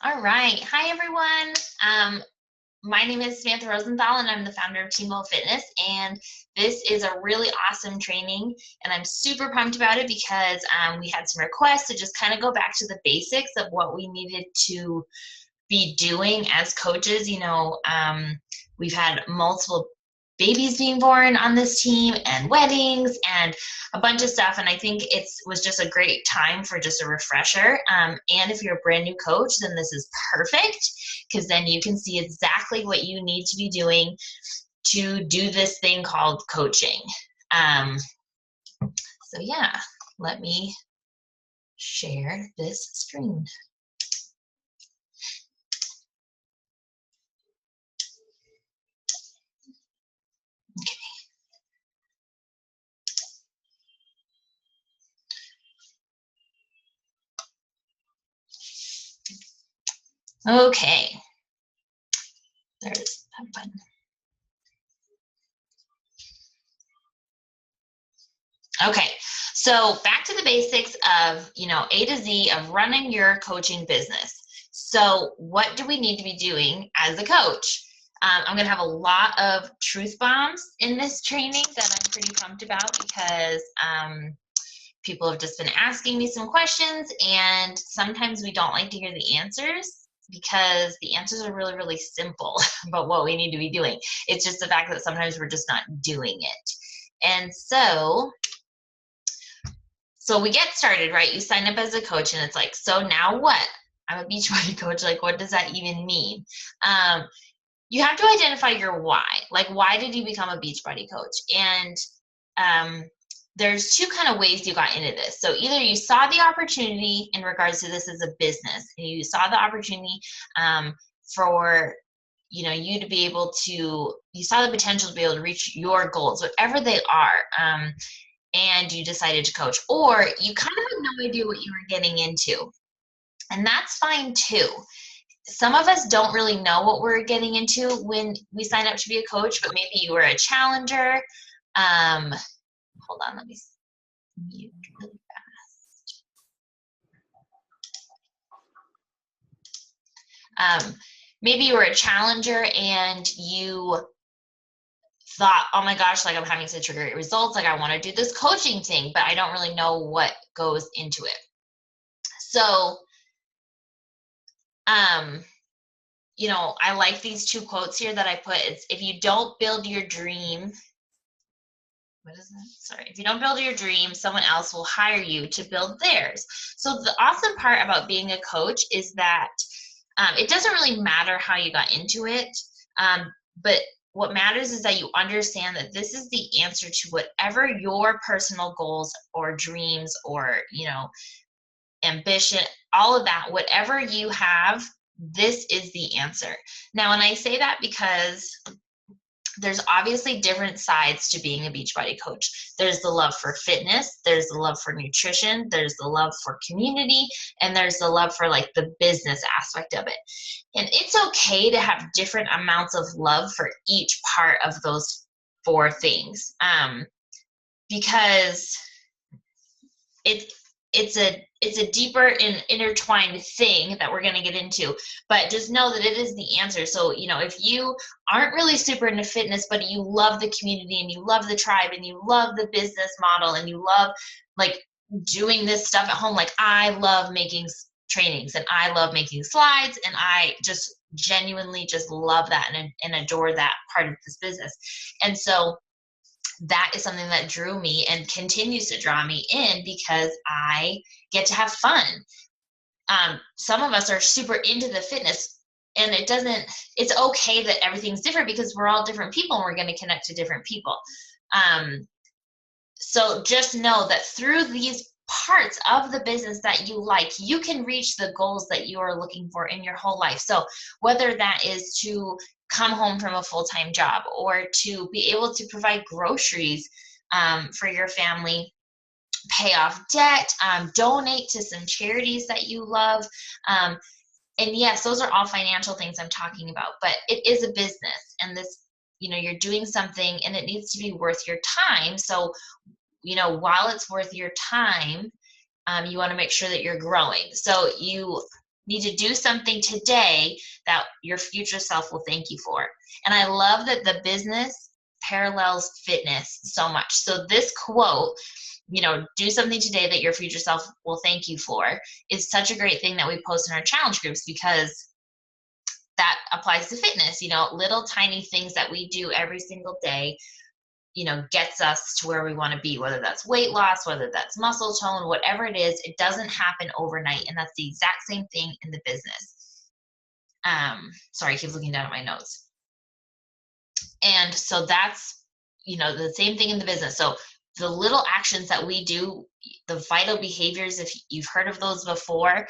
All right. Hi, everyone. My name is Samantha Rosenthal, and I'm the founder of Team Bowl Fitness. And this is a really awesome training, and I'm super pumped about it because we had some requests to just kind of go back to the basics of what we needed to be doing as coaches. We've had multiple babies being born on this team and weddings and a bunch of stuff, and I think it was just a great time for just a refresher. And if you're a brand new coach, then this is perfect because then you can see exactly what you need to be doing to do this thing called coaching. So yeah, let me share this screen. Okay, there's that button. Okay, so back to the basics of, A to Z of running your coaching business. So what do we need to be doing as a coach? I'm going to have a lot of truth bombs in this training that I'm pretty pumped about because people have just been asking me some questions, and sometimes we don't like to hear the answers because the answers are really, really simple about what we need to be doing. It's just the fact that sometimes we're just not doing it. And so we get started, right? You sign up as a coach and it's like, so now what? I'm a Beachbody coach. Like, what does that even mean? You have to identify your why. Like, why did you become a Beachbody coach? And there's two kind of ways you got into this. So either you saw the opportunity in regards to this as a business, and you saw the opportunity for you to be able to, you saw the potential to be able to reach your goals, whatever they are. And you decided to coach, or you kind of had no idea what you were getting into. And that's fine too. Some of us don't really know what we're getting into when we sign up to be a coach, but maybe you were a challenger. Hold on, let me mute really fast. Maybe you were a challenger and you thought, oh my gosh, like I'm having such great results, like I want to do this coaching thing, but I don't really know what goes into it. So, I like these two quotes here that I put. It's, if you don't build your dream, what is that? Sorry. If you don't build your dream, someone else will hire you to build theirs. So the awesome part about being a coach is that it doesn't really matter how you got into it, but what matters is that you understand that this is the answer to whatever your personal goals or dreams or, ambition, all of that, whatever you have, this is the answer. Now, when I say that, because there's obviously different sides to being a Beachbody coach. There's the love for fitness, there's the love for nutrition, there's the love for community, and there's the love for like the business aspect of it. And it's okay to have different amounts of love for each part of those four things, because it's a deeper and intertwined thing that we're going to get into, but just know that it is the answer. So, if you aren't really super into fitness, but you love the community and you love the tribe and you love the business model and you love like doing this stuff at home, like I love making trainings and I love making slides and I just genuinely just love that and adore that part of this business. And so that is something that drew me and continues to draw me in because I get to have fun. Some of us are super into the fitness, and it's okay that everything's different because we're all different people and we're going to connect to different people. So just know that through these parts of the business that you like, you can reach the goals that you are looking for in your whole life. So whether that is to come home from a full-time job or to be able to provide groceries for your family, pay off debt, donate to some charities that you love. And yes, those are all financial things I'm talking about, but it is a business, and this, you're doing something and it needs to be worth your time. So, while it's worth your time, you want to make sure that you're growing. So need to do something today that your future self will thank you for. And I love that the business parallels fitness so much. So this quote, do something today that your future self will thank you for, is such a great thing that we post in our challenge groups, because that applies to fitness. Little tiny things that we do every single day, gets us to where we want to be, whether that's weight loss, whether that's muscle tone, whatever it is. It doesn't happen overnight. And that's the exact same thing in the business. Sorry, I keep looking down at my notes. And so that's, the same thing in the business. So the little actions that we do, the vital behaviors, if you've heard of those before,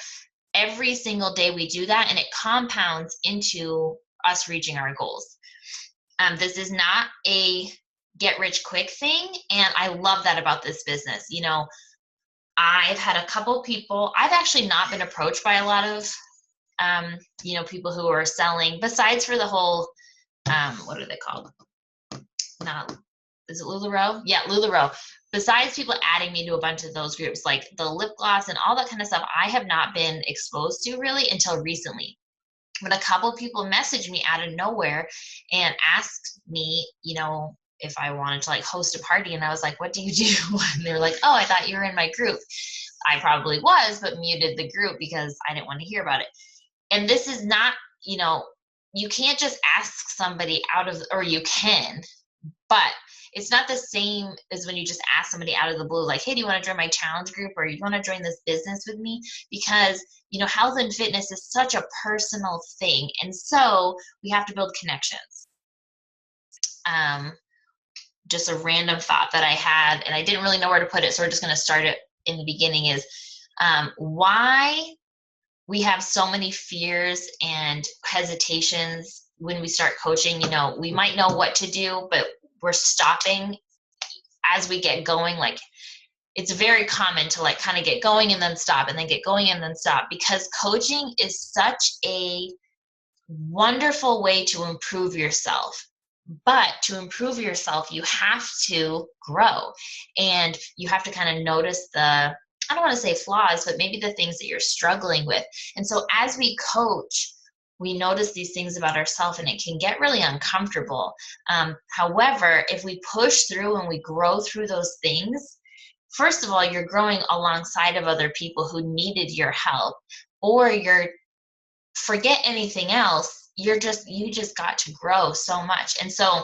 every single day we do that, and it compounds into us reaching our goals. This is not a get rich quick thing. And I love that about this business. I've had a couple people, I've actually not been approached by a lot of, people who are selling, besides for the whole, what are they called? Is it LuLaRoe? Yeah, LuLaRoe. Besides people adding me to a bunch of those groups, like the lip gloss and all that kind of stuff, I have not been exposed to really until recently. But a couple people messaged me out of nowhere and asked me, if I wanted to host a party. And I was like, what do you do? And they were like, oh, I thought you were in my group. I probably was, but muted the group because I didn't want to hear about it. And this is not, you can't just ask somebody or you can, but it's not the same as when you just ask somebody out of the blue, like, hey, do you want to join my challenge group, or you want to join this business with me? Because, health and fitness is such a personal thing. And so we have to build connections. Just a random thought that I had, and I didn't really know where to put it, so we're just going to start it in the beginning, is why we have so many fears and hesitations when we start coaching. We might know what to do, but we're stopping as we get going. It's very common to kind of get going and then stop, and then get going and then stop, because coaching is such a wonderful way to improve yourself. But to improve yourself, you have to grow, and you have to kind of notice I don't want to say flaws, but maybe the things that you're struggling with. And so as we coach, we notice these things about ourselves, and it can get really uncomfortable. However, if we push through and we grow through those things, first of all, you're growing alongside of other people who needed your help, or forget anything else. You just got to grow so much. And so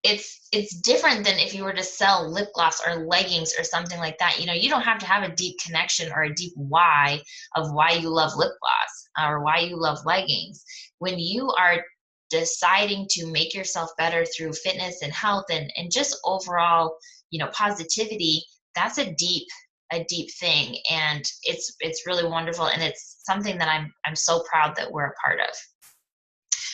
it's different than if you were to sell lip gloss or leggings or something like that. You don't have to have a deep connection or a deep why of why you love lip gloss or why you love leggings. When you are deciding to make yourself better through fitness and health and just overall, positivity, that's a deep thing. And it's really wonderful. And it's something that I'm so proud that we're a part of.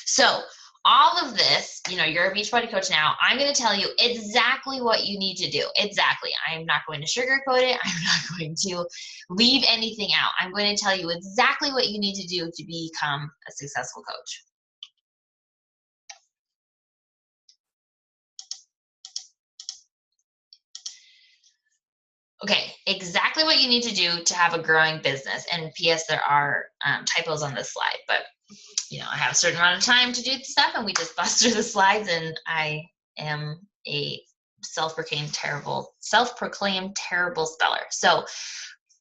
So all of this, you're a Beachbody coach now. I'm going to tell you exactly what you need to do. Exactly. I'm not going to sugarcoat it. I'm not going to leave anything out. I'm going to tell you exactly what you need to do to become a successful coach. Okay, exactly what you need to do to have a growing business. And P.S., there are typos on this slide, but I have a certain amount of time to do stuff, and we just bust through the slides, and I am a self-proclaimed terrible speller. So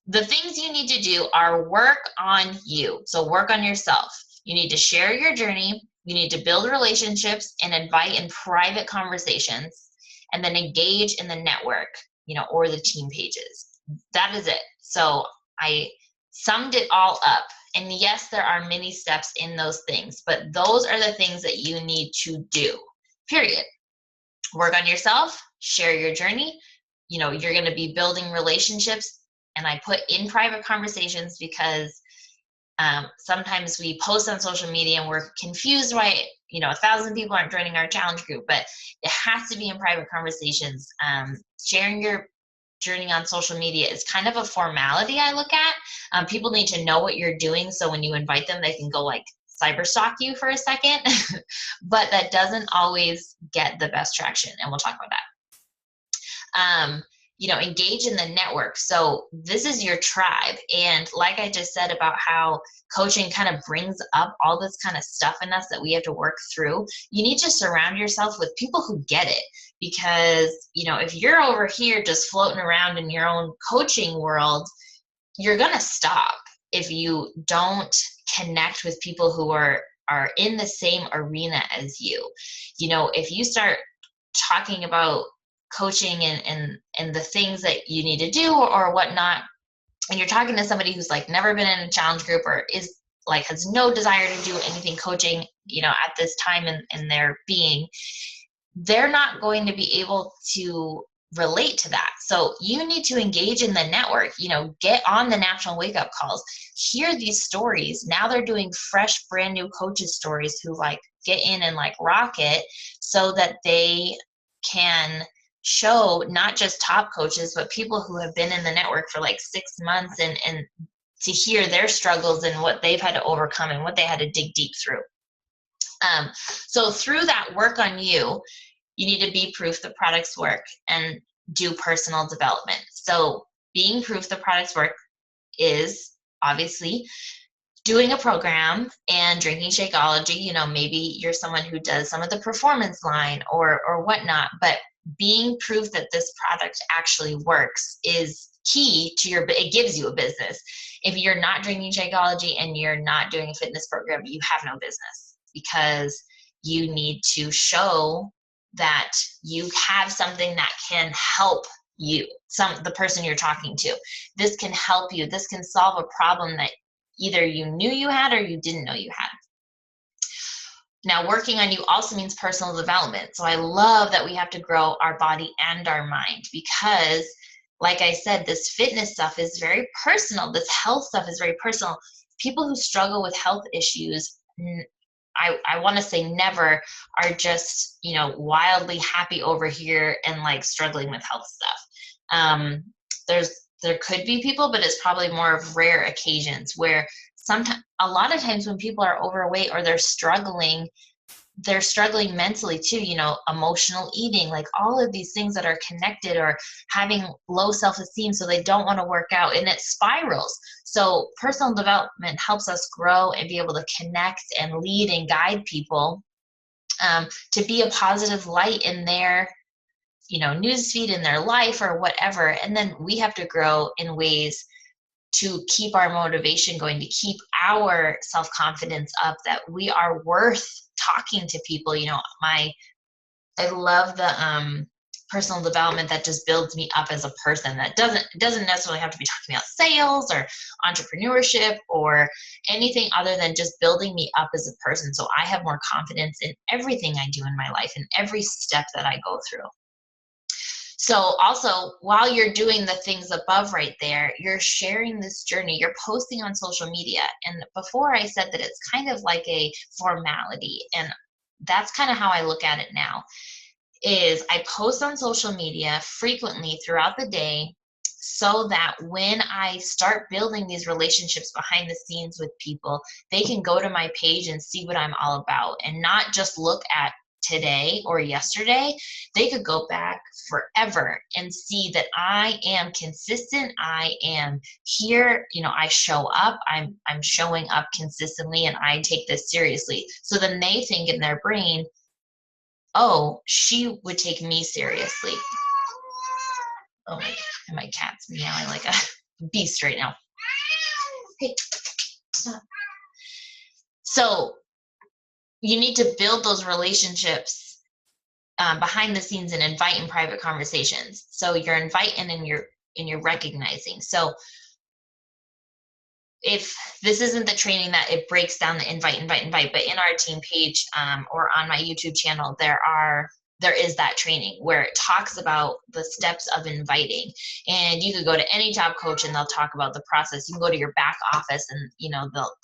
the things you need to do are work on you. So work on yourself. You need to share your journey. You need to build relationships and invite in private conversations, and then engage in the network, or the team pages. That is it. So I summed it all up. And yes, there are many steps in those things, but those are the things that you need to do, period. Work on yourself, share your journey. You're going to be building relationships. And I put in private conversations because sometimes we post on social media and we're confused why 1,000 people aren't joining our challenge group, but it has to be in private conversations. Sharing your journey on social media is kind of a formality I look at. People need to know what you're doing, so when you invite them, they can go cyber stalk you for a second. But that doesn't always get the best traction, and we'll talk about that. engage in the network. So this is your tribe. And like I just said about how coaching kind of brings up all this kind of stuff in us that we have to work through, you need to surround yourself with people who get it. Because, if you're over here just floating around in your own coaching world, you're going to stop if you don't connect with people who are in the same arena as you. If you start talking about coaching and the things that you need to do or whatnot, and you're talking to somebody who's like never been in a challenge group or is like has no desire to do anything coaching, at this time in their being, they're not going to be able to relate to that. So you need to engage in the network, get on the national wake up calls, hear these stories. Now they're doing fresh, brand new coaches stories who like get in and like rock it so that they can show not just top coaches, but people who have been in the network for like 6 months and to hear their struggles and what they've had to overcome and what they had to dig deep through. So through that work on you, you need to be proof the products work and do personal development. So being proof the products work is obviously doing a program and drinking Shakeology. Maybe you're someone who does some of the performance line or whatnot, but being proof that this product actually works is key to it gives you a business. If you're not drinking Shakeology and you're not doing a fitness program, you have no business, because you need to show that you have something that can help you, the person you're talking to. This can help you. This can solve a problem that either you knew you had or you didn't know you had. Now, working on you also means personal development. So I love that we have to grow our body and our mind, because like I said, this fitness stuff is very personal. This health stuff is very personal. People who struggle with health issues, I want to say never are just, wildly happy over here and like struggling with health stuff. There could be people, but it's probably more of rare occasions where a lot of times when people are overweight or they're struggling mentally too, emotional eating, like all of these things that are connected, or having low self-esteem, so they don't want to work out and it spirals. So personal development helps us grow and be able to connect and lead and guide people to be a positive light in their newsfeed, in their life or whatever. And then we have to grow in ways to keep our motivation going, to keep our self-confidence up, that we are worth talking to people. I love the personal development that just builds me up as a person. That doesn't necessarily have to be talking about sales or entrepreneurship or anything other than just building me up as a person, so I have more confidence in everything I do in my life and every step that I go through. So also, while you're doing the things above right there, you're sharing this journey, you're posting on social media. And before I said that it's kind of like a formality, and that's kind of how I look at it now, is I post on social media frequently throughout the day so that when I start building these relationships behind the scenes with people, they can go to my page and see what I'm all about and not just look at today or yesterday. They could go back forever and see that I am consistent. I am here. I show up. I'm showing up consistently, and I take this seriously. So then they think in their brain, oh, she would take me seriously. Oh, my cat's meowing like a beast right now. Hey, stop. So you need to build those relationships behind the scenes and invite in private conversations. So you're inviting and you're recognizing. So if this isn't the training that it breaks down the invite, but in our team page or on my YouTube channel, there is that training where it talks about the steps of inviting. And you could go to any top coach and they'll talk about the process. You can go to your back office and,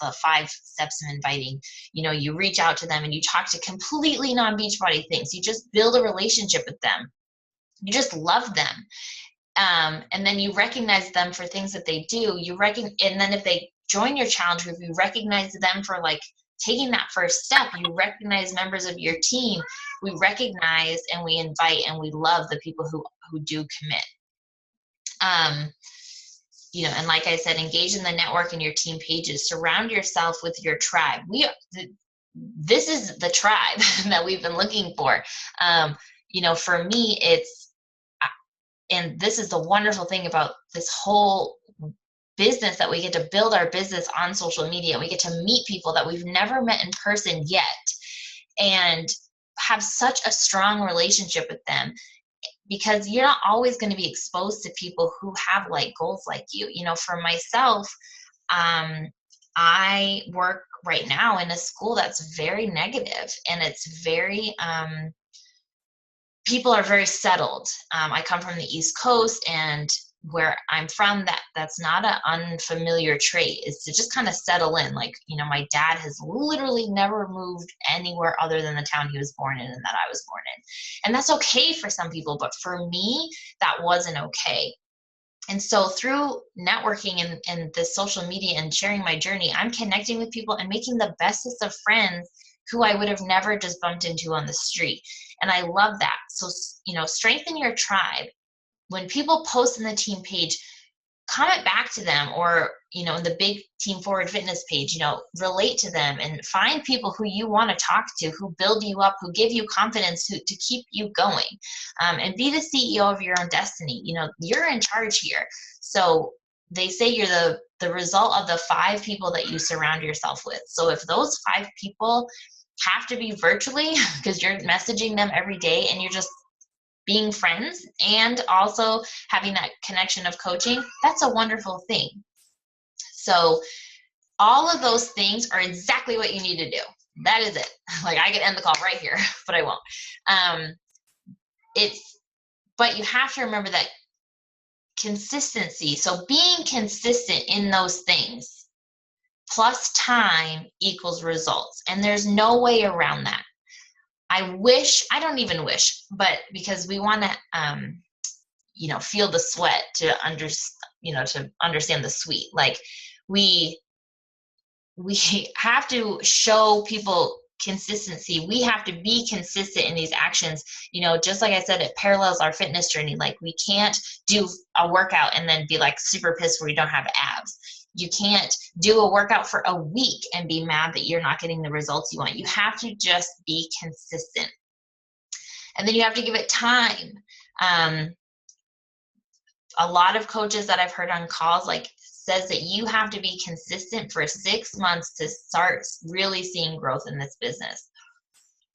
the 5 steps of inviting. You reach out to them and you talk to completely non-Beachbody things. You just build a relationship with them. You just love them. And then you recognize them for things that they do. And then if they join your challenge group, you recognize them for like taking that first step. You recognize members of your team. We recognize and we invite and we love the people who do commit. Um, and like I said, engage in the network and your team pages. Surround yourself with your tribe. This is the tribe that we've been looking for. For me, and this is the wonderful thing about this whole business, that we get to build our business on social media. We get to meet people that we've never met in person yet and have such a strong relationship with them, because you're not always going to be exposed to people who have like goals like you. For myself, I work right now in a school that's very negative, and it's very, people are very settled. I come from the East Coast, and where I'm from, that's not an unfamiliar trait, is to just kind of settle in. Like, my dad has literally never moved anywhere other than the town he was born in and that I was born in. And that's okay for some people, but for me, that wasn't okay. And so through networking and the social media and sharing my journey, I'm connecting with people and making the bestest of friends who I would have never just bumped into on the street. And I love that. So, strengthen your tribe. When people post in the team page, comment back to them, or, in the big Team Forward Fitness page, relate to them and find people who you want to talk to, who build you up, who give you confidence to keep you going, and be the CEO of your own destiny. You're in charge here. So they say you're the result of the 5 people that you surround yourself with. So if those 5 people have to be virtually, because you're messaging them every day and you're just being friends and also having that connection of coaching, that's a wonderful thing. So all of those things are exactly what you need to do. That is it. Like, I could end the call right here, but I won't. But you have to remember that consistency. So being consistent in those things plus time equals results. And there's no way around that. I don't even wish, but because we want to, feel the sweat to understand the sweet. Like, we have to show people consistency. We have to be consistent in these actions. Just like I said, it parallels our fitness journey. Like, we can't do a workout and then be like super pissed where you don't have abs. You can't do a workout for a week and be mad that you're not getting the results you want. You have to just be consistent. And then you have to give it time. A lot of coaches that I've heard on calls says that you have to be consistent for 6 months to start really seeing growth in this business.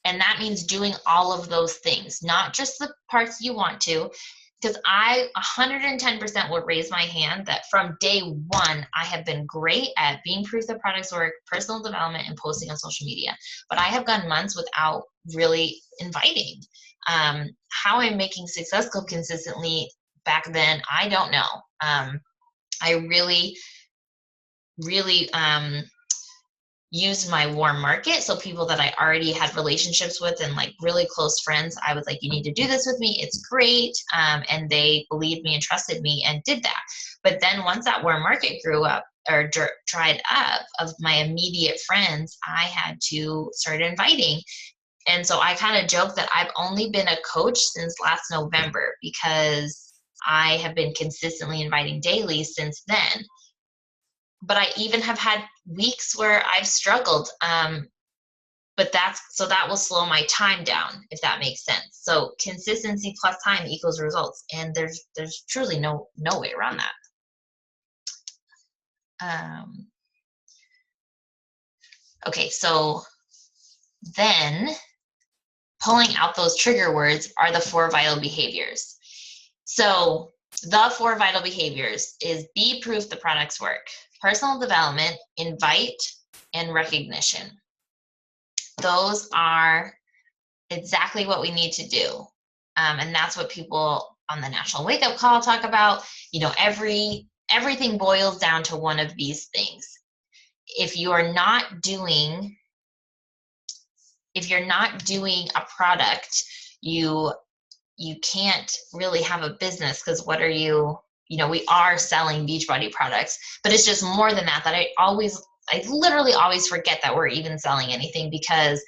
And that means doing all of those things, not just the parts you want to. Because I 110% would raise my hand that from day one, I have been great at being proof the products work, personal development, and posting on social media. But I have gone months without really inviting. How I'm making Success Club consistently back then, I don't know. I really used my warm market. So people that I already had relationships with and really close friends, I was like, you need to do this with me. It's great. And they believed me and trusted me and did that. But then once that warm market grew up or dried up of my immediate friends, I had to start inviting. And so I kind of joke that I've only been a coach since last November, because I have been consistently inviting daily since then. But I even have had weeks where I've struggled. But that will slow my time down, if that makes sense. So consistency plus time equals results. And there's truly no way around that. Okay, so then pulling out those trigger words are the 4 vital behaviors. So the 4 vital behaviors is be proof the products work, personal development, invite, and recognition. Those are exactly what we need to do. And that's what people on the National Wake Up Call talk about. Everything boils down to one of these things. If you're not doing a product, you can't really have a business, because what are you, we are selling Beachbody products, but it's just more than that I literally always forget that we're even selling anything, because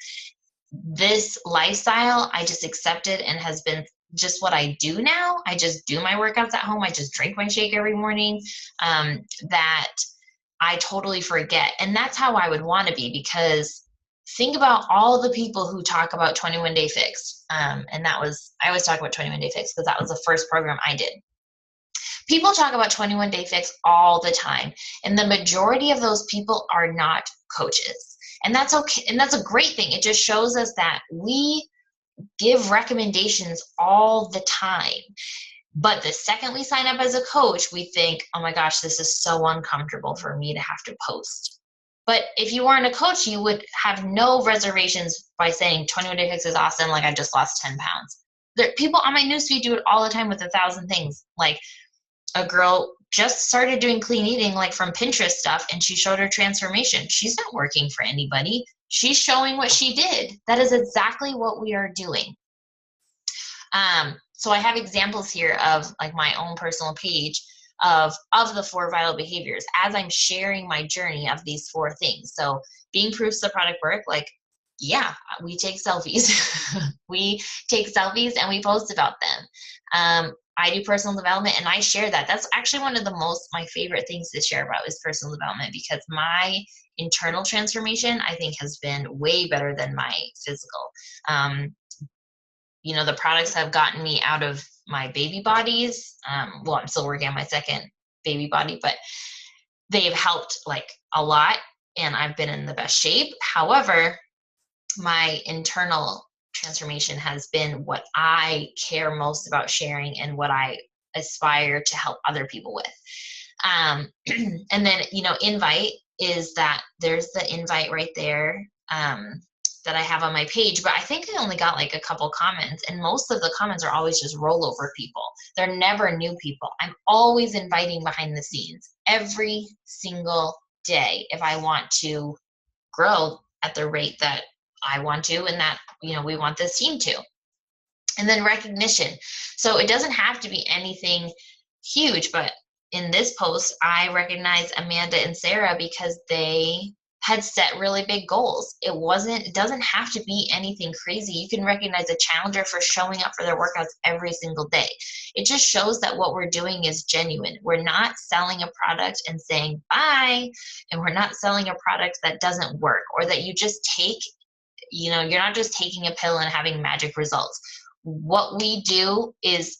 this lifestyle I just accepted and has been just what I do now. I just do my workouts at home. I just drink my shake every morning, that I totally forget. And that's how I would want to be, because think about all the people who talk about 21 Day Fix. And that was, I always talk about 21 Day Fix because that was the first program I did. People talk about 21 Day Fix all the time, and the majority of those people are not coaches. And that's okay. And that's a great thing. It just shows us that we give recommendations all the time. But the second we sign up as a coach, we think, oh my gosh, this is so uncomfortable for me to have to post. But if you weren't a coach, you would have no reservations by saying 21 Day Fix is awesome. Like, I just lost 10 pounds. People on my newsfeed do it all the time with 1,000 things. Like, a girl just started doing clean eating, like from Pinterest stuff, and she showed her transformation. She's not working for anybody. She's showing what she did. That is exactly what we are doing. So I have examples here of like my own personal page of the 4 vital behaviors as I'm sharing my journey of these 4 things. So being proofs the product work, like, yeah, we take selfies. We take selfies and we post about them. I do personal development and I share that. That's actually one of my favorite things to share about is personal development, because my internal transformation, I think, has been way better than my physical. The products have gotten me out of my baby bodies. Well, I'm still working on my second baby body, but they've helped like a lot and I've been in the best shape. However, my internal transformation has been what I care most about sharing and what I aspire to help other people with. And then, invite is that there's the invite right there. That I have on my page, but I think I only got like a couple comments, and most of the comments are always just rollover people. They're never new people. I'm always inviting behind the scenes every single day if I want to grow at the rate that I want to and that, we want this team to. And then recognition. So it doesn't have to be anything huge, but in this post, I recognize Amanda and Sarah because they had set really big goals. It doesn't have to be anything crazy. You can recognize a challenger for showing up for their workouts every single day. It just shows that what we're doing is genuine. We're not selling a product and saying bye, and we're not selling a product that doesn't work or that you just take, you're not just taking a pill and having magic results. What we do is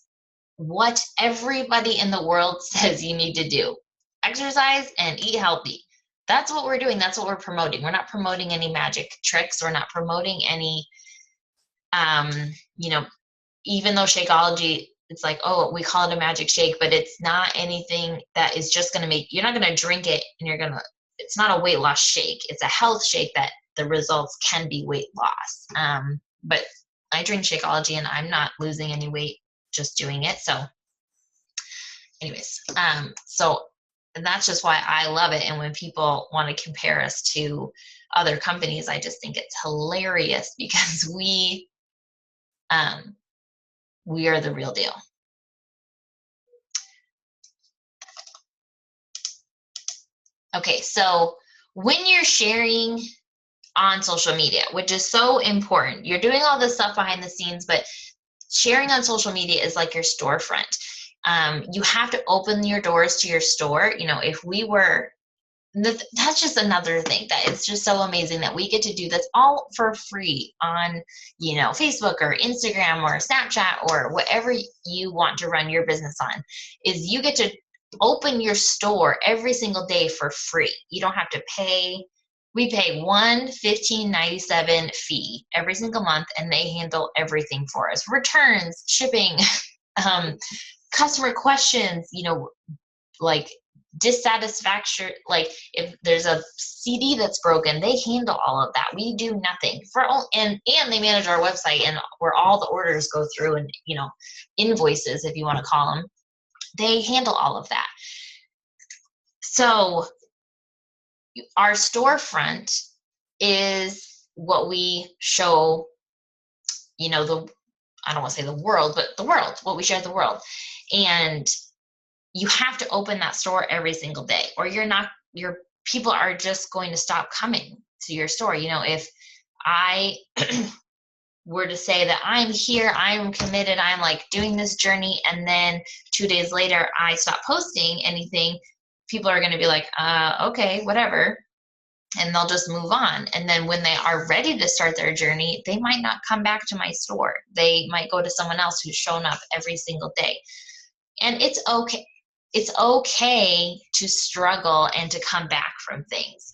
what everybody in the world says you need to do. Exercise and eat healthy. That's what we're doing. That's what we're promoting. We're not promoting any magic tricks. We're not promoting any, even though Shakeology, it's like, oh, we call it a magic shake, but it's not anything that is just going to you're not going to drink it and it's not a weight loss shake. It's a health shake that the results can be weight loss. But I drink Shakeology and I'm not losing any weight just doing it. So anyways, and that's just why I love it. And when people want to compare us to other companies, I just think it's hilarious because we are the real deal. Okay, so when you're sharing on social media, which is so important, you're doing all this stuff behind the scenes, but sharing on social media is like your storefront. You have to open your doors to your store. If we were, that's just another thing that it's just so amazing that we get to do this all for free on, Facebook or Instagram or Snapchat or whatever you want to run your business on, is you get to open your store every single day for free. You don't have to pay. We pay $15.97 fee every single month, and they handle everything for us. Returns, shipping, customer questions, like dissatisfaction, like if there's a CD that's broken, they handle all of that. We do nothing and they manage our website and where all the orders go through and, invoices, if you want to call them, they handle all of that. So our storefront is what we show, I don't want to say the world, but the world, what we share with the world. And you have to open that store every single day, or your people are just going to stop coming to your store. If I were to say that I'm here, I'm committed, I'm like doing this journey, and then 2 days later I stop posting anything, people are going to be like, okay, whatever. And they'll just move on. And then when they are ready to start their journey, they might not come back to my store. They might go to someone else who's shown up every single day. And it's okay. It's okay to struggle and to come back from things.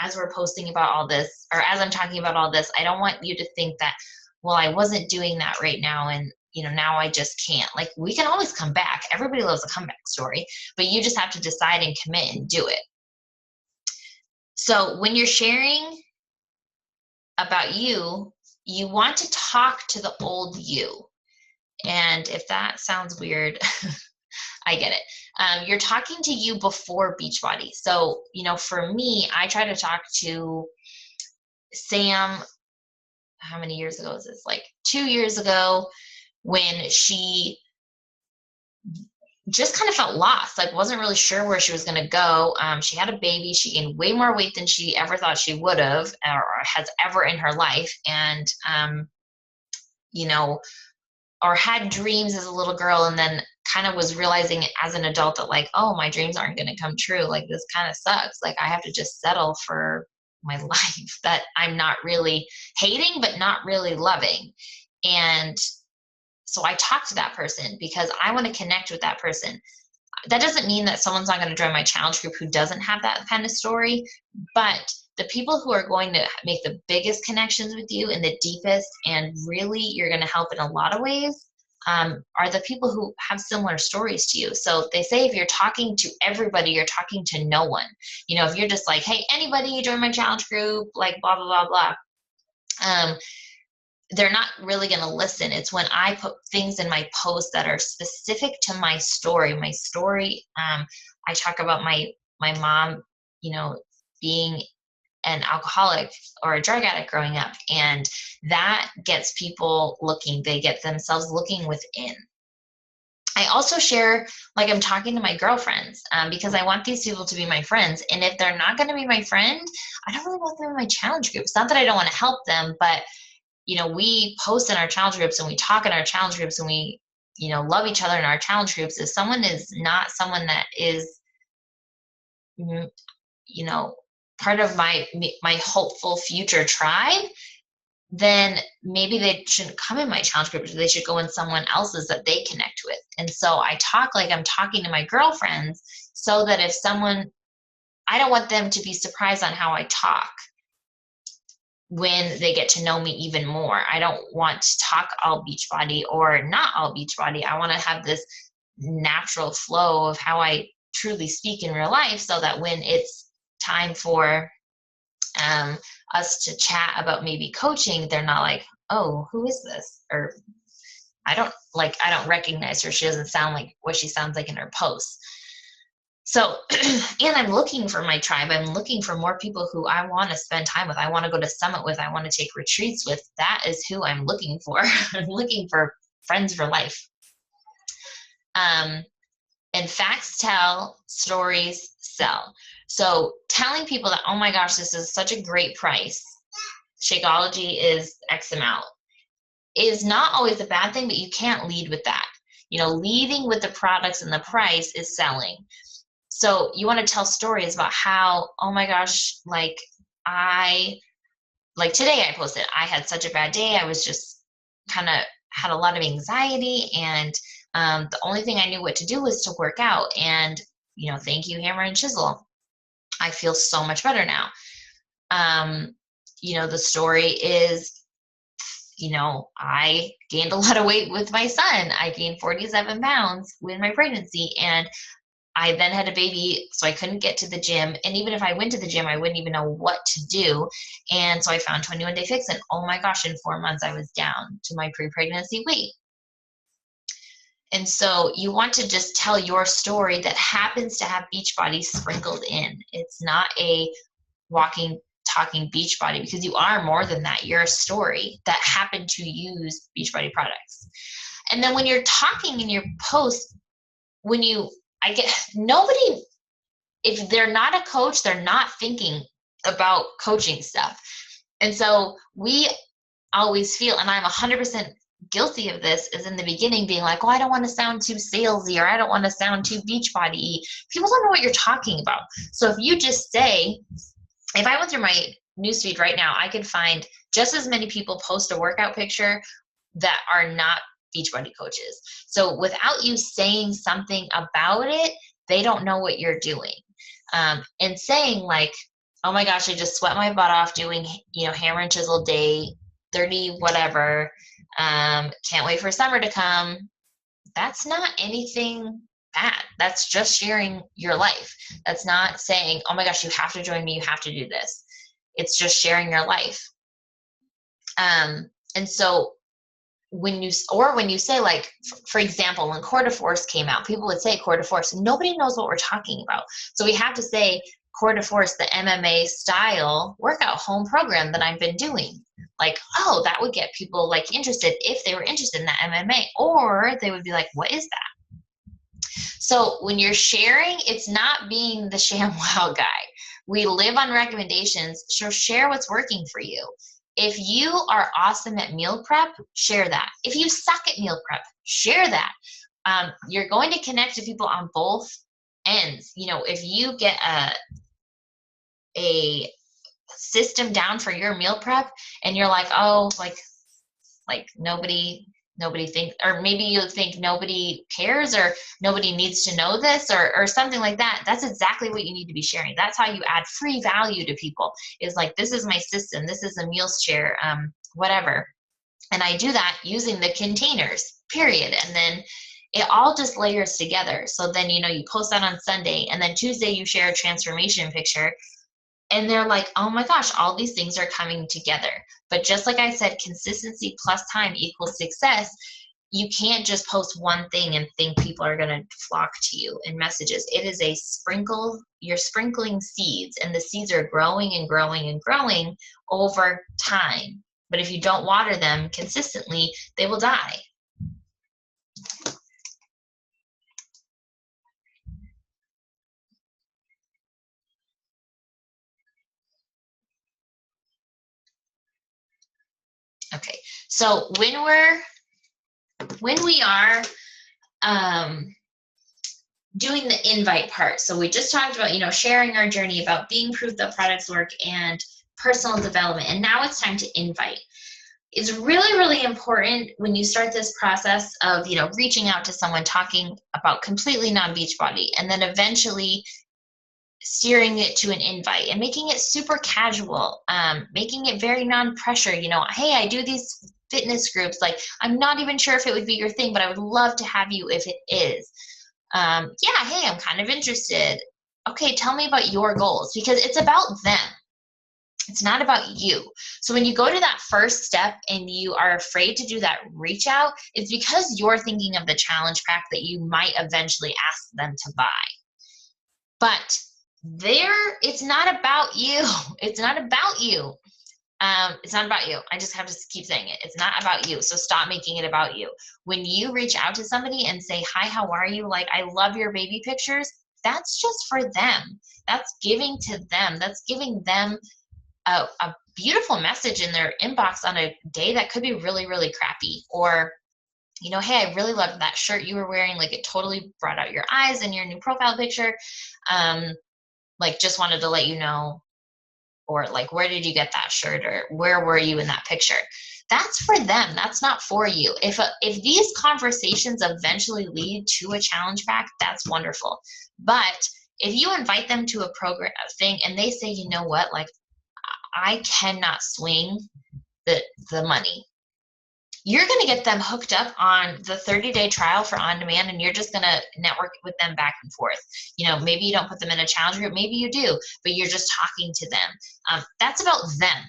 As we're posting about all this, or as I'm talking about all this, I don't want you to think that, well, I wasn't doing that right now, and now I just can't. Like, we can always come back. Everybody loves a comeback story, but you just have to decide and commit and do it. So when you're sharing about you, you want to talk to the old you. And if that sounds weird, I get it. You're talking to you before Beachbody. So, for me, I try to talk to Sam. How many years ago is this? Like 2 years ago, when she just kind of felt lost, like wasn't really sure where she was going to go. She had a baby. She gained way more weight than she ever thought she would have, or has ever in her life. And, or had dreams as a little girl, and then kind of was realizing as an adult that, like, oh, my dreams aren't going to come true. Like, this kind of sucks. Like, I have to just settle for my life that I'm not really hating, but not really loving. And so I talk to that person because I want to connect with that person. That doesn't mean that someone's not going to join my challenge group who doesn't have that kind of story, but the people who are going to make the biggest connections with you and the deepest, and really you're going to help in a lot of ways, are the people who have similar stories to you. So they say if you're talking to everybody, you're talking to no one. If you're just like, hey, anybody join my challenge group, like blah, blah, blah, blah. They're not really going to listen. It's when I put things in my posts that are specific to my story. My story, I talk about my mom, being an alcoholic or a drug addict growing up, and that gets people looking. They get themselves looking within. I also share, like, I'm talking to my girlfriends, because I want these people to be my friends. And if they're not going to be my friend, I don't really want them in my challenge group. It's not that I don't want to help them, but we post in our challenge groups and we talk in our challenge groups and we, love each other in our challenge groups. If someone is not someone that is, part of my hopeful future tribe, then maybe they shouldn't come in my challenge group. They should go in someone else's that they connect with. And so I talk like I'm talking to my girlfriends, so that if I don't want them to be surprised on how I talk when they get to know me even more. I don't want to talk all Beachbody or not all Beachbody. I want to have this natural flow of how I truly speak in real life, so that when it's time for us to chat about maybe coaching, they're not like, oh, who is this? Or I don't recognize her. She doesn't sound like what she sounds like in her posts. So, and I'm looking for my tribe. I'm looking for more people who I want to spend time with. I want to go to Summit with. I want to take retreats with. That is who I'm looking for. I'm looking for friends for life. And facts tell, stories sell. So telling people that, oh my gosh, this is such a great price, Shakeology is X amount, is not always a bad thing, but you can't lead with that. Leading with the products and the price is selling. So you want to tell stories about how, oh my gosh, like today I posted, I had such a bad day. I was just kind of had a lot of anxiety, and the only thing I knew what to do was to work out. And, thank you, Hammer and Chisel. I feel so much better now. The story is, I gained a lot of weight with my son. I gained 47 pounds with my pregnancy, and I then had a baby, so I couldn't get to the gym. And even if I went to the gym, I wouldn't even know what to do. And so I found 21 Day Fix, and oh my gosh, in 4 months, I was down to my pre-pregnancy weight. And so you want to just tell your story that happens to have Beachbody sprinkled in. It's not a walking, talking Beachbody, because you are more than that. You're a story that happened to use Beachbody products. And then when you're talking in your post, nobody, if they're not a coach, they're not thinking about coaching stuff. And so we always feel, and I'm 100% guilty of this, is in the beginning being like, oh, I don't want to sound too salesy, or I don't want to sound too Beachbody-y. People don't know what you're talking about. So if you just say, if I went through my newsfeed right now, I could find just as many people post a workout picture that are not Beachbody coaches. So without you saying something about it, they don't know what you're doing. And saying like, oh my gosh, I just sweat my butt off doing, hammer and chisel day 30 whatever, can't wait for summer to come. That's not anything bad. That's just sharing your life. That's not saying, oh my gosh, you have to join me, you have to do this. It's just sharing your life. And so when you say, like, for example, when Core de Force came out, people would say Core de Force. Nobody knows what we're talking about. So we have to say Core de Force, the MMA style workout home program that I've been doing. Like, oh, that would get people like interested if they were interested in that MMA, or they would be like, what is that? So when you're sharing, it's not being the ShamWow guy. We live on recommendations, so share what's working for you. If you are awesome at meal prep, share that. If you suck at meal prep, share that. You're going to connect to people on both ends. If you get a system down for your meal prep and you're like, oh, like nobody thinks, or maybe you think nobody cares, or nobody needs to know this, or something like that, that's exactly what you need to be sharing. That's how you add free value to people, is like, this is my system, this is a meals share, whatever. And I do that using the containers, period. And then it all just layers together. So then, you post that on Sunday, and then Tuesday you share a transformation picture, and they're like, oh my gosh, all these things are coming together. But just like I said, consistency plus time equals success. You can't just post one thing and think people are going to flock to you in messages. It is a sprinkle. You're sprinkling seeds, and the seeds are growing and growing and growing over time. But if you don't water them consistently, they will die. Okay, so when we are doing the invite part, so we just talked about, sharing our journey, about being proof that products work, and personal development, and now it's time to invite. It's really, really important when you start this process of, reaching out to someone, talking about completely non-Beachbody, and then eventually steering it to an invite and making it super casual, making it very non-pressure. Hey, I do these fitness groups. Like, I'm not even sure if it would be your thing, but I would love to have you if it is. Yeah, hey, I'm kind of interested. Okay, tell me about your goals, because it's about them. It's not about you. So when you go to that first step and you are afraid to do that reach out, it's because you're thinking of the challenge pack that you might eventually ask them to buy. But it's not about you. It's not about you. It's not about you. I just have to keep saying it. It's not about you. So stop making it about you. When you reach out to somebody and say, hi, how are you? Like, I love your baby pictures. That's just for them. That's giving to them. That's giving them a beautiful message in their inbox on a day that could be really, really crappy. Or, hey, I really loved that shirt you were wearing. Like, it totally brought out your eyes in your new profile picture. Like, just wanted to let you know. Or like, where did you get that shirt? Or where were you in that picture? That's for them. That's not for you. If these conversations eventually lead to a challenge pack, that's wonderful. But if you invite them to a program thing and they say, you know what, like, I cannot swing the money, you're going to get them hooked up on the 30-day trial for On Demand, and you're just going to network with them back and forth. Maybe you don't put them in a challenge group, maybe you do, but you're just talking to them. That's about them.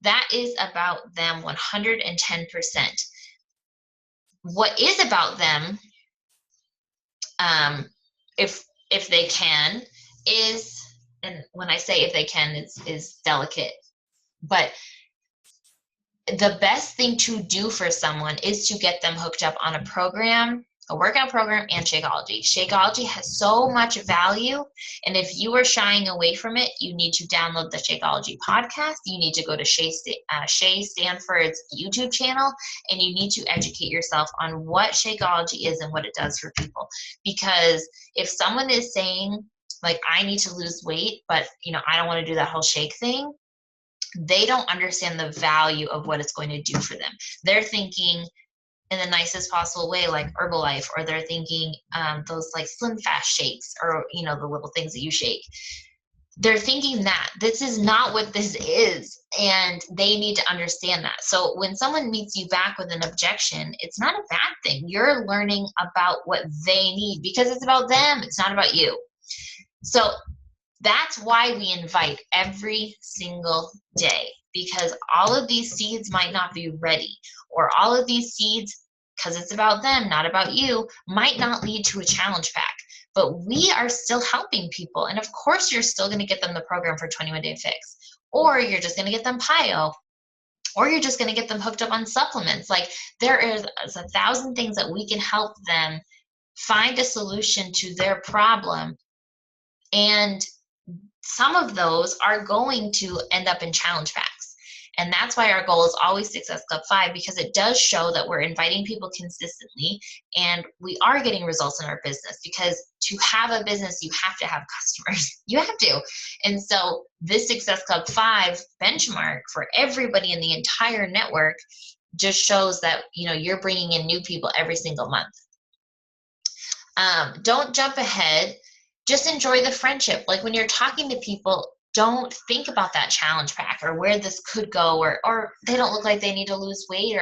That is about them 110%. What is about them, if they can, is, and when I say if they can, is delicate, but the best thing to do for someone is to get them hooked up on a program a workout program and Shakeology. Shakeology has so much value, and if you are shying away from it, you need to download the Shakeology podcast. You need to go to Shay Stanford's YouTube channel, and you need to educate yourself on what Shakeology is and what it does for people. Because if someone is saying, like, I need to lose weight, but I don't want to do that whole shake thing, they don't understand the value of what it's going to do for them. They're thinking in the nicest possible way, like Herbalife, or they're thinking those like Slim Fast shakes, or the little things that you shake. They're thinking that this is not what this is, and they need to understand that. So when someone meets you back with an objection, it's not a bad thing. You're learning about what they need, because it's about them. It's not about you. So that's why we invite every single day, because all of these seeds might not be ready, or all of these seeds, because it's about them, not about you, might not lead to a challenge pack. But we are still helping people. And of course, you're still going to get them the program for 21 Day Fix, or you're just going to get them PiYo, or you're just going to get them hooked up on supplements. Like, there is 1,000 things that we can help them find a solution to their problem. And some of those are going to end up in challenge packs. And that's why our goal is always Success Club 5, because it does show that we're inviting people consistently, and we are getting results in our business. Because to have a business, you have to have customers. You have to. And so this Success Club 5 benchmark for everybody in the entire network just shows that, you're bringing in new people every single month. Don't jump ahead. Just enjoy the friendship. Like, when you're talking to people, don't think about that challenge pack or where this could go, or they don't look like they need to lose weight,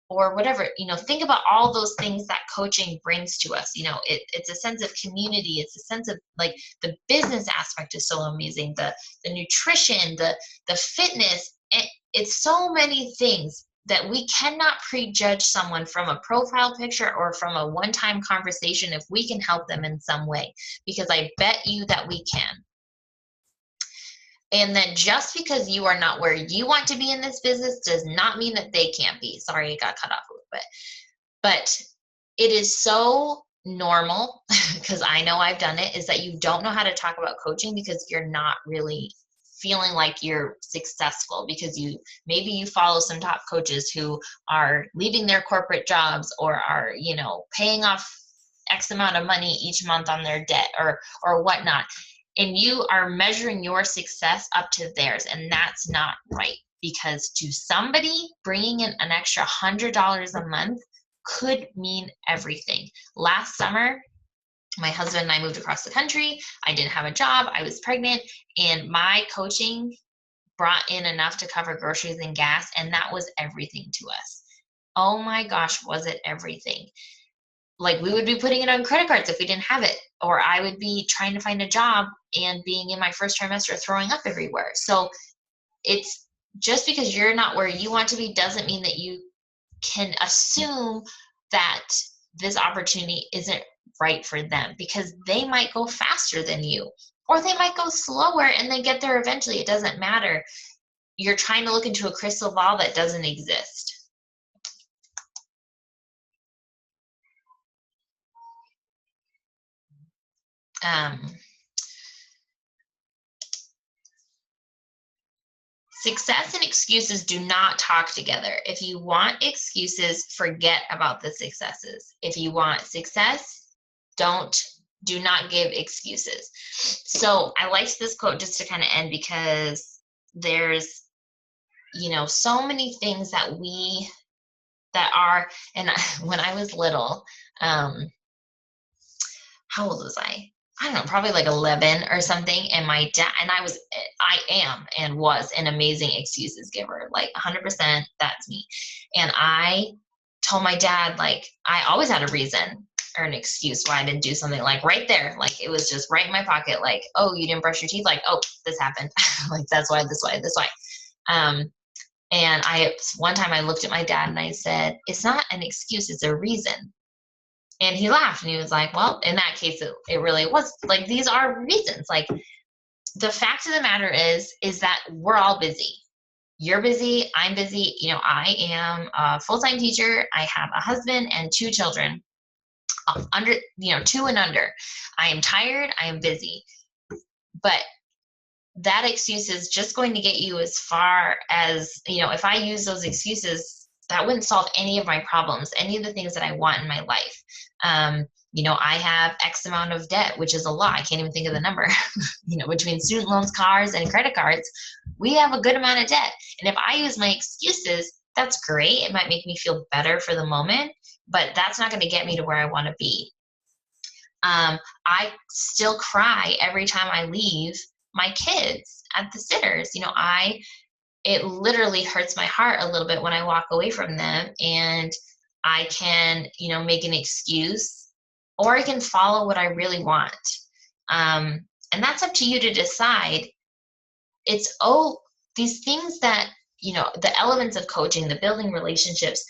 or whatever. Think about all those things that coaching brings to us. It's a sense of community. It's a sense of, like, the business aspect is so amazing. The nutrition, the fitness. It's so many things that we cannot prejudge someone from a profile picture or from a one-time conversation if we can help them in some way, because I bet you that we can. And then just because you are not where you want to be in this business does not mean that they can't be. Sorry, it got cut off a little bit. But it is so normal, because I know I've done it, is that you don't know how to talk about coaching because you're not really feeling like you're successful, because maybe you follow some top coaches who are leaving their corporate jobs, or are, paying off X amount of money each month on their debt, or whatnot. And you are measuring your success up to theirs. And that's not right, because to somebody, bringing in an extra $100 a month could mean everything. Last summer, my husband and I moved across the country. I didn't have a job. I was pregnant, and my coaching brought in enough to cover groceries and gas. And that was everything to us. Oh my gosh, was it everything? Like, we would be putting it on credit cards if we didn't have it, or I would be trying to find a job and being in my first trimester throwing up everywhere. So it's just because you're not where you want to be doesn't mean that you can assume that this opportunity isn't right for them, because they might go faster than you, or they might go slower and they get there eventually. It doesn't matter. You're trying to look into a crystal ball that doesn't exist. Success and excuses do not talk together. If you want excuses, forget about the successes. If you want success, do not give excuses. So I liked this quote just to kind of end, because there's, so many things that are, and when I was little, how old was I? I don't know, probably like 11 or something. And my dad, and I am and was an amazing excuses giver, like 100%, that's me. And I told my dad, like, I always had a reason or an excuse why I didn't do something, like right there. Like, it was just right in my pocket. Like, oh, you didn't brush your teeth. Like, oh, this happened. Like, that's why, this way, this way. And one time I looked at my dad and I said, it's not an excuse, it's a reason. And he laughed and he was like, well, in that case, it really was. Like, these are reasons. Like, the fact of the matter is that we're all busy. You're busy. I'm busy. I am a full-time teacher. I have a husband and 2 children. under, 2 and under. I am tired. I am busy. But that excuse is just going to get you as far as, if I use those excuses, that wouldn't solve any of my problems, any of the things that I want in my life. I have X amount of debt, which is a lot. I can't even think of the number. Between student loans, cars, and credit cards, we have a good amount of debt. And if I use my excuses, that's great. It might make me feel better for the moment, but that's not going to get me to where I want to be. I still cry every time I leave my kids at the sitters. It literally hurts my heart a little bit when I walk away from them, and I can, make an excuse, or I can follow what I really want. And that's up to you to decide. It's, these things that, the elements of coaching, the building relationships,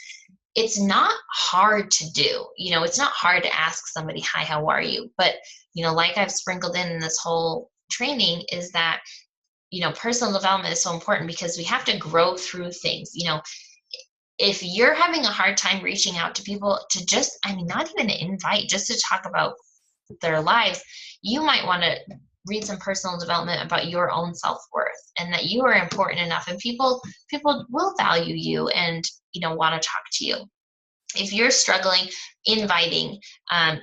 it's not hard to do. It's not hard to ask somebody, hi, how are you? But, like I've sprinkled in this whole training, is that, personal development is so important because we have to grow through things. If you're having a hard time reaching out to people to just, not even to invite, just to talk about their lives, you might want to read some personal development about your own self-worth, and that you are important enough, and people will value you and, want to talk to you. If you're struggling inviting,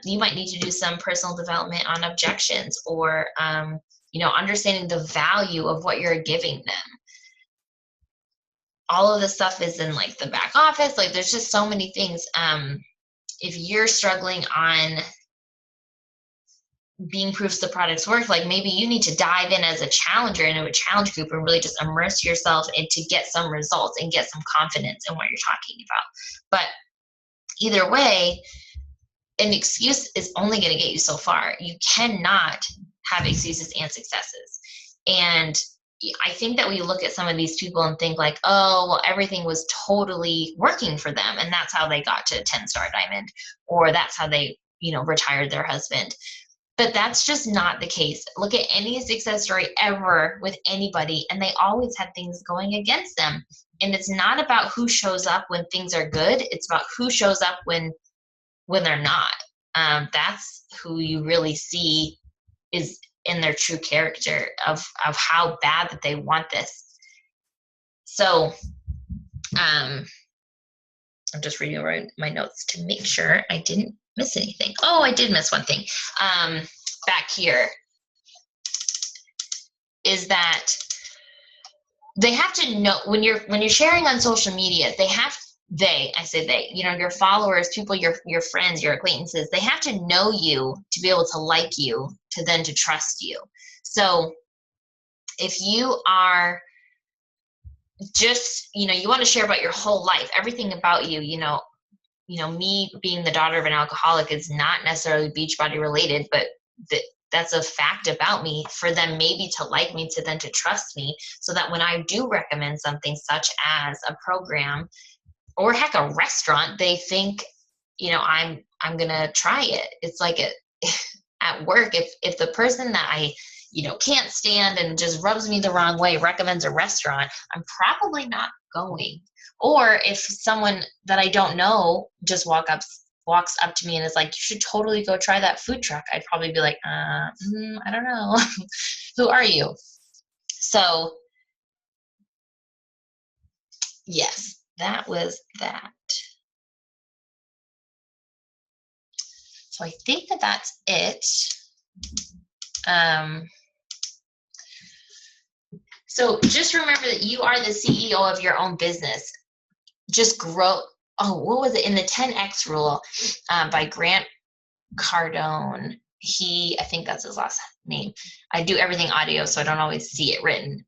you might need to do some personal development on objections, or, understanding the value of what you're giving them. All of this stuff is in like the back office. Like, there's just so many things. If you're struggling on being proofs the products work, like maybe you need to dive in as a challenger into a challenge group and really just immerse yourself and to get some results and get some confidence in what you're talking about. But either way, an excuse is only going to get you so far. You cannot have excuses and successes. And I think that we look at some of these people and think like, oh, well, everything was totally working for them, and that's how they got to 10-star diamond, or that's how they, retired their husband. But that's just not the case. Look at any success story ever with anybody, and they always had things going against them. And it's not about who shows up when things are good. It's about who shows up when they're not. That's who you really see is in their true character of how bad that they want this. So I'm just reading my notes to make sure I didn't miss anything. Oh, I did miss one thing. Back here is that they have to know when you're sharing on social media, I say they, your followers, people, your friends, your acquaintances, they have to know you to be able to like you, to then to trust you. So if you are just, you want to share about your whole life, everything about you, me being the daughter of an alcoholic is not necessarily Beachbody related, but that's a fact about me, for them maybe to like me, to then to trust me, so that when I do recommend something such as a program, or heck, a restaurant, they think, I'm going to try it. It's like at work, if the person that I, can't stand and just rubs me the wrong way recommends a restaurant, I'm probably not going. Or if someone that I don't know just walks up to me and is like, you should totally go try that food truck, I'd probably be like, I don't know. Who are you? So yes, that was that. So I think that that's it. So just remember that you are the CEO of your own business. Just grow. Oh, what was it? In the 10X rule by Grant Cardone. I think that's his last name. I do everything audio, so I don't always see it written.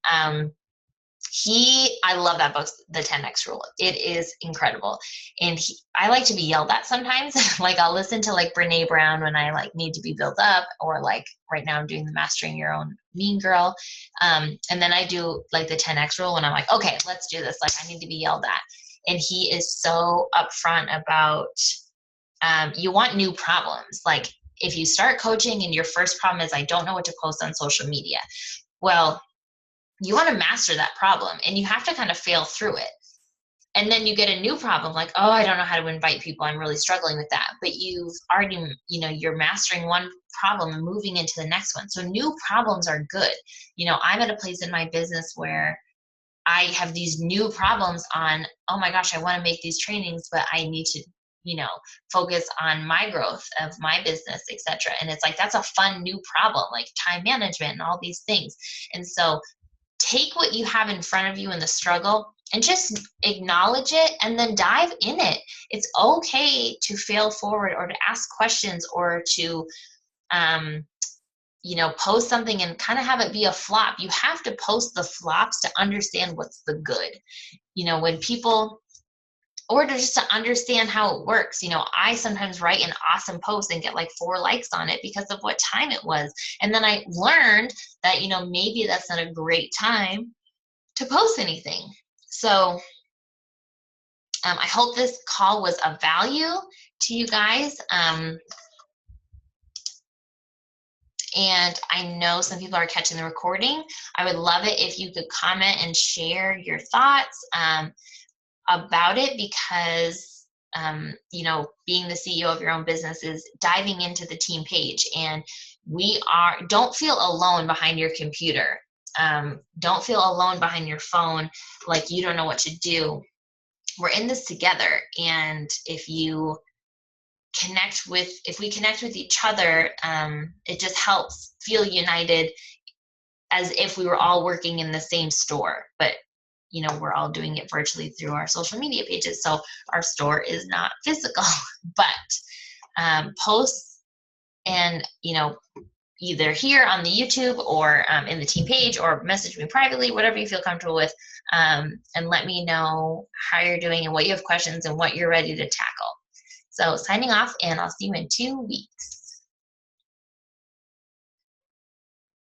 I love that book, The 10X Rule. It is incredible. And I like to be yelled at sometimes. Like, I'll listen to like Brene Brown when I like need to be built up, or like right now I'm doing the Mastering Your Own Mean Girl. And then I do like the 10X Rule when I'm like, okay, let's do this. Like, I need to be yelled at. And he is so upfront about, you want new problems. Like, if you start coaching and your first problem is, I don't know what to post on social media. Well, you want to master that problem, and you have to kind of fail through it. And then you get a new problem like, oh, I don't know how to invite people. I'm really struggling with that. But you've already, you're mastering one problem and moving into the next one. So new problems are good. I'm at a place in my business where I have these new problems on, oh my gosh, I want to make these trainings, but I need to, focus on my growth of my business, etc. And it's like, that's a fun new problem, like time management and all these things. And so take what you have in front of you in the struggle and just acknowledge it and then dive in it. It's okay to fail forward or to ask questions or to, post something and kind of have it be a flop. You have to post the flops to understand what's the good. When people, or to just to understand how it works. I sometimes write an awesome post and get like 4 likes on it because of what time it was. And then I learned that, maybe that's not a great time to post anything. So I hope this call was of value to you guys. And I know some people are catching the recording. I would love it if you could comment and share your thoughts about it, because being the CEO of your own business is diving into the team page, and don't feel alone behind your computer. Don't feel alone behind your phone like you don't know what to do. We're in this together, and if we connect with each other, it just helps feel united, as if we were all working in the same store, but we're all doing it virtually through our social media pages. So our store is not physical, but posts and, either here on the YouTube or in the team page, or message me privately, whatever you feel comfortable with, and let me know how you're doing and what you have questions and what you're ready to tackle. So signing off, and I'll see you in 2 weeks.